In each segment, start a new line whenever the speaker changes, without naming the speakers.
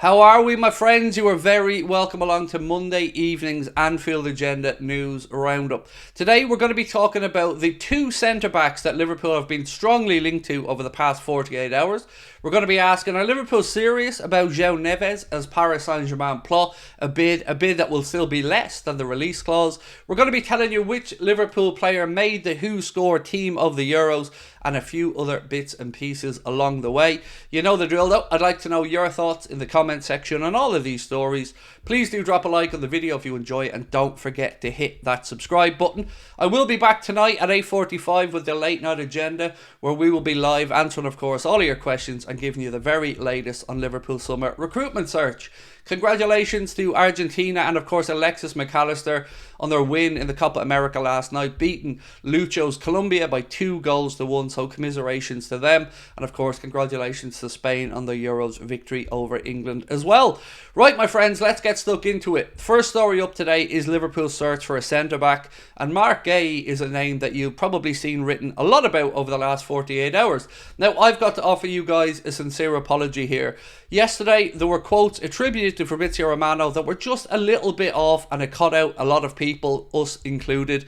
How are we, my friends? You are very welcome along to Monday evening's Anfield Agenda News Roundup. Today we're going to be talking about the two centre-backs that Liverpool have been strongly linked to over the past 48 hours. We're going to be asking, are Liverpool serious about João Neves as Paris Saint-Germain plot a bid that will still be less than the release clause? We're going to be telling you which Liverpool player made the Who Scored Team of the Euros and a few other bits and pieces along the way. You know the drill though. I'd like to know your thoughts in the comment section on all of these stories. Please do drop a like on the video if you enjoy it, and don't forget to hit that subscribe button. I will be back tonight at 8:45 with the late night agenda, where we will be live answering, of course, all of your questions and giving you the very latest on Liverpool summer recruitment search. Congratulations to Argentina and, of course, Alexis Mac Allister on their win in the Copa America last night, beating Lucho's Colombia by 2-1, so commiserations to them. And, of course, congratulations to Spain on the Euros victory over England as well. Right, my friends, let's get stuck into it. First story up today is Liverpool's search for a centre-back, and Marc Guehi is a name that you've probably seen written a lot about over the last 48 hours. Now, I've got to offer you guys a sincere apology here. Yesterday, there were quotes attributed to Fabrizio Romano that were just a little bit off, and it caught out a lot of people, us included.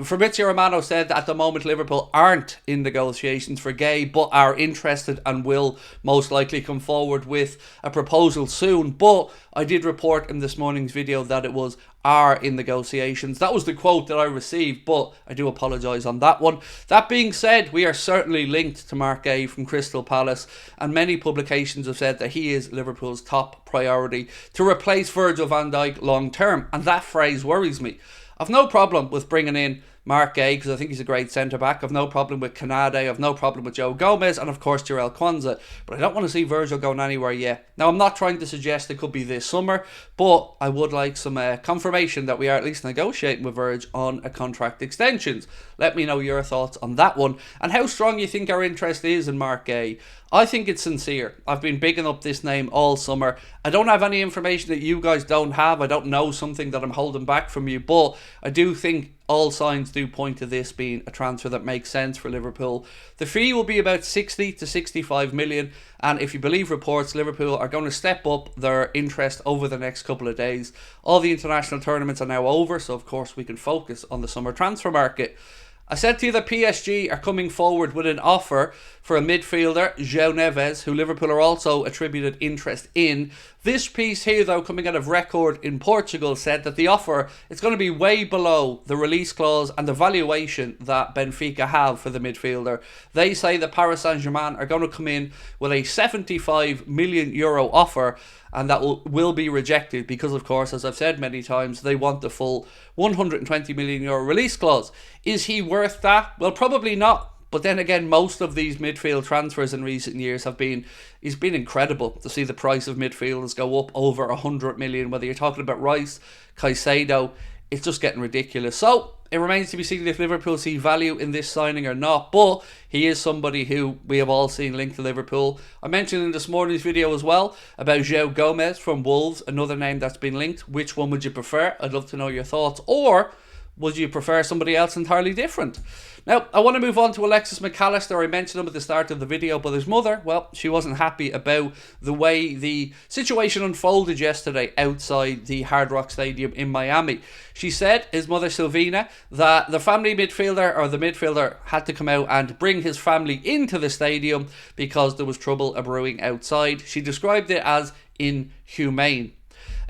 Fabrizio Romano said that at the moment Liverpool aren't in negotiations for Guehi, but are interested and will most likely come forward with a proposal soon. But I did report in this morning's video that it was are in negotiations. That was the quote that I received, but I do apologise on that one. That being said, we are certainly linked to Marc Guehi from Crystal Palace, and many publications have said that he is Liverpool's top priority to replace Virgil van Dijk long term, and that phrase worries me. I've no problem with bringing in Marc Guehi because I think he's a great centre-back. I've no problem with Canade. I've no problem with Joe Gomez and, of course, Jarell Quansah. But I don't want to see Virgil going anywhere yet. Now, I'm not trying to suggest it could be this summer, but I would like some confirmation that we are at least negotiating with Virgil on a contract extensions. Let me know your thoughts on that one and how strong you think our interest is in Marc Guehi. I think it's sincere. I've been bigging up this name all summer. I don't have any information that you guys don't have. I don't know something that I'm holding back from you, but I do think all signs do point to this being a transfer that makes sense for Liverpool. The fee will be about 60 to 65 million, and if you believe reports, Liverpool are going to step up their interest over the next couple of days. All the international tournaments are now over, so of course we can focus on the summer transfer market. I said to you that PSG are coming forward with an offer for a midfielder, João Neves, who Liverpool are also attributed interest in. This piece here, though, coming out of Record in Portugal, said that the offer is going to be way below the release clause and the valuation that Benfica have for the midfielder. They say that Paris Saint-Germain are going to come in with a €75 million offer, and that will be rejected because, of course, as I've said many times, they want the full €120 million release clause. Is he worth that? Well, probably not. But then again, most of these midfield transfers in recent years it's been incredible to see the price of midfielders go up over 100 million. Whether you're talking about Rice, Caicedo, it's just getting ridiculous. So it remains to be seen if Liverpool see value in this signing or not. But he is somebody who we have all seen linked to Liverpool. I mentioned in this morning's video as well about Joe Gomez from Wolves, another name that's been linked. Which one would you prefer? I'd love to know your thoughts. Or would you prefer somebody else entirely different? Now, I want to move on to Alexis Mac Allister. I mentioned him at the start of the video, but his mother, well, she wasn't happy about the way the situation unfolded yesterday outside the Hard Rock Stadium in Miami. She said, his mother Silvina, that the family midfielder, or the midfielder, had to come out and bring his family into the stadium because there was trouble brewing outside. She described it as inhumane.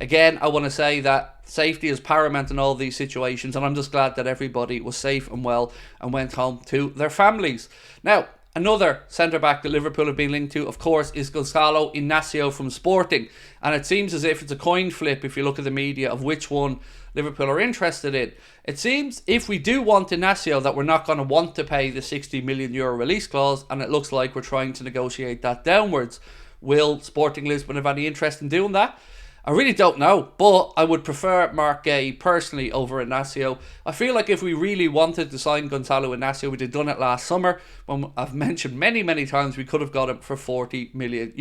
Again, I want to say that safety is paramount in all these situations, and I'm just glad that everybody was safe and well and went home to their families. Now, another centre-back that Liverpool have been linked to, of course, is Gonzalo Inacio from Sporting, and it seems as if it's a coin flip if you look at the media of which one Liverpool are interested in. It seems if we do want Inacio that we're not going to want to pay the €60 million release clause, and it looks like we're trying to negotiate that downwards. Will Sporting Lisbon have any interest in doing that? I really don't know, but I would prefer Marc Guehi personally over Inacio. I feel like if we really wanted to sign Gonzalo Inacio, we'd have done it last summer, when I've mentioned many times we could have got him for €40 million.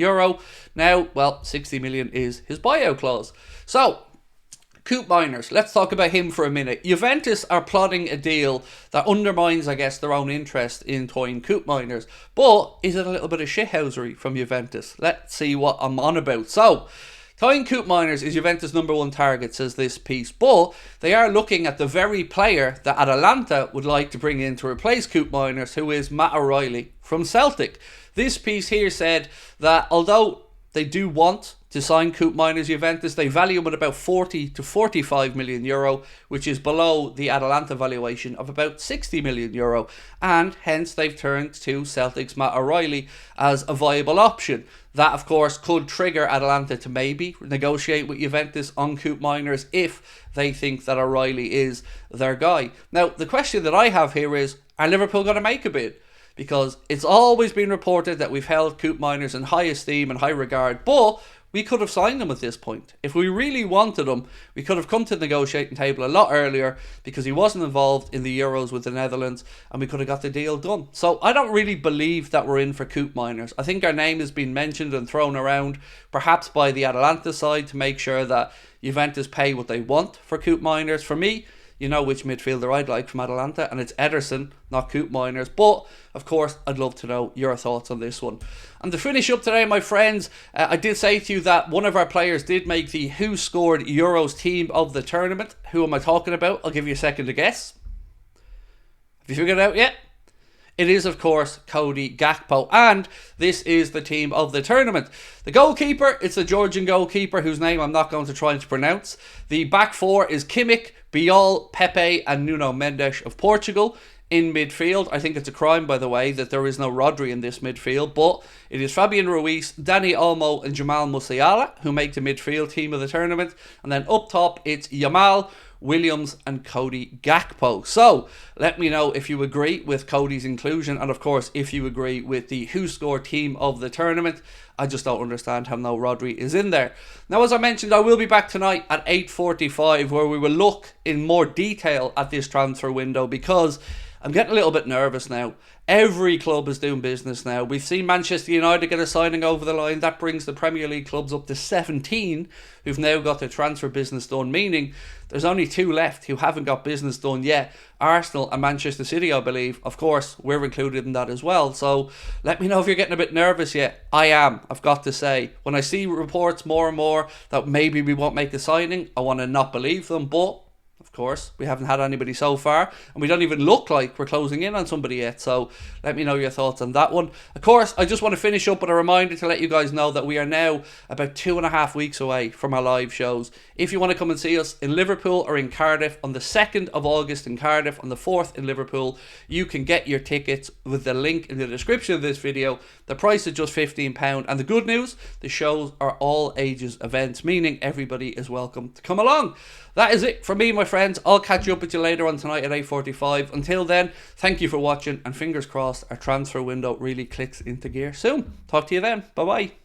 Now, well, 60 million is his buyout clause. So, Koopmeiners, let's talk about him for a minute. Juventus are plotting a deal that undermines, I guess, their own interest in Teun Koopmeiners. But is it a little bit of shithousery from Juventus? Let's see what I'm on about. So, Teun Koopmeiners is Juventus' #1 target, says this piece, but they are looking at the very player that Atalanta would like to bring in to replace Koopmeiners, who is Matt O'Reilly from Celtic. This piece here said that although they do want to sign Koopmeiners Juventus, they value him at about 40 to 45 million euro, which is below the Atalanta valuation of about 60 million euro, and hence they've turned to Celtic's Matt O'Reilly as a viable option. That, of course, could trigger Atalanta to maybe negotiate with Juventus on Koopmeiners if they think that O'Reilly is their guy. Now, the question that I have here is, are Liverpool going to make a bid? Because it's always been reported that we've held Koopmeiners in high esteem and high regard, but we could have signed him at this point. If we really wanted him, we could have come to the negotiating table a lot earlier because he wasn't involved in the Euros with the Netherlands, and we could have got the deal done. So I don't really believe that we're in for Koopmeiners. I think our name has been mentioned and thrown around, perhaps by the Atalanta side, to make sure that Juventus pay what they want for Koopmeiners. For me, you know which midfielder I'd like from Atalanta, and it's Ederson, not Koopmeiners. But, of course, I'd love to know your thoughts on this one. And to finish up today, my friends, I did say to you that one of our players did make the Who Scored Euros team of the tournament. Who am I talking about? I'll give you a second to guess. Have you figured it out yet? It is, of course, Cody Gakpo, and this is the team of the tournament. The goalkeeper, it's the Georgian goalkeeper, whose name I'm not going to try to pronounce. The back four is Kimmich, Biol, Pepe, and Nuno Mendes of Portugal. In midfield, I think it's a crime, by the way, that there is no Rodri in this midfield, but it is Fabian Ruiz, Dani Olmo, and Jamal Musiala who make the midfield team of the tournament. And then up top, it's Yamal, Williams, and Cody Gakpo. So let me know if you agree with Cody's inclusion, and of course if you agree with the Who Scored team of the tournament. I just don't understand how no Rodri is in there. Now, as I mentioned, I will be back tonight at 8:45 where we will look in more detail at this transfer window, because I'm getting a little bit nervous now. Every club is doing business now. We've seen Manchester United get a signing over the line. That brings the Premier League clubs up to 17 who've now got their transfer business done, meaning there's only 2 left who haven't got business done yet. Arsenal and Manchester City, I believe. Of course, we're included in that as well. So let me know if you're getting a bit nervous yet. I am, I've got to say. When I see reports more and more that maybe we won't make a signing, I want to not believe them, but of course, we haven't had anybody so far, and we don't even look like we're closing in on somebody yet, so let me know your thoughts on that one. Of course, I just want to finish up with a reminder to let you guys know that we are now about 2.5 weeks away from our live shows. If you want to come and see us in Liverpool or in Cardiff on the 2nd of August in Cardiff, on the 4th in Liverpool, you can get your tickets with the link in the description of this video. The price is just £15, and the good news, the shows are all ages events, meaning everybody is welcome to come along. That is it from me, my friends. I'll catch you up with you later on tonight at 8:45. Until then, thank you for watching, and fingers crossed our transfer window really clicks into gear soon. Talk to you then. Bye bye.